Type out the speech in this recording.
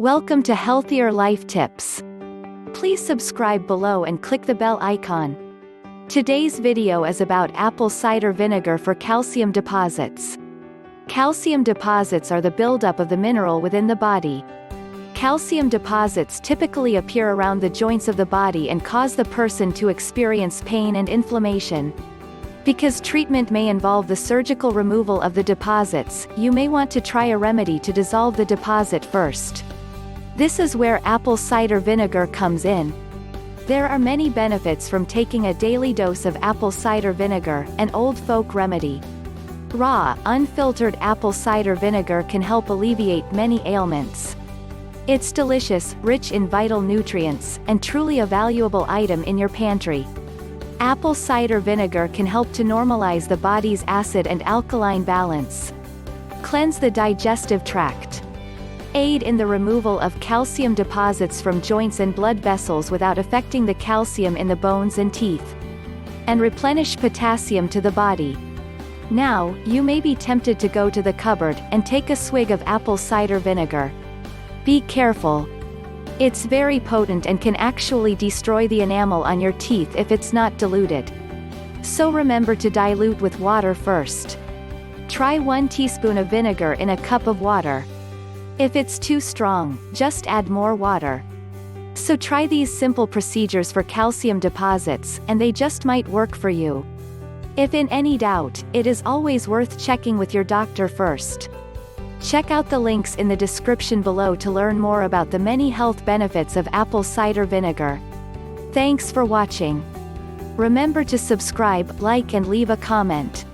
Welcome to Healthier Life Tips. Please subscribe below and click the bell icon. Today's video is about apple cider vinegar for calcium deposits. Calcium deposits are the buildup of the mineral within the body. Calcium deposits typically appear around the joints of the body and cause the person to experience pain and inflammation. Because treatment may involve the surgical removal of the deposits, you may want to try a remedy to dissolve the deposit first. This is where apple cider vinegar comes in. There are many benefits from taking a daily dose of apple cider vinegar, an old folk remedy. Raw, unfiltered apple cider vinegar can help alleviate many ailments. It's delicious, rich in vital nutrients, and truly a valuable item in your pantry. Apple cider vinegar can help to normalize the body's acid and alkaline balance. Cleanse the digestive tract. Aid in the removal of calcium deposits from joints and blood vessels without affecting the calcium in the bones and teeth. And replenish potassium to the body. Now, you may be tempted to go to the cupboard and take a swig of apple cider vinegar. Be careful. It's very potent and can actually destroy the enamel on your teeth if it's not diluted. So remember to dilute with water first. Try 1 teaspoon of vinegar in a cup of water. If it's too strong, just add more water. So try these simple procedures for calcium deposits, and they just might work for you. If in any doubt, it is always worth checking with your doctor first. Check out the links in the description below to learn more about the many health benefits of apple cider vinegar. Thanks for watching. Remember to subscribe, like and leave a comment.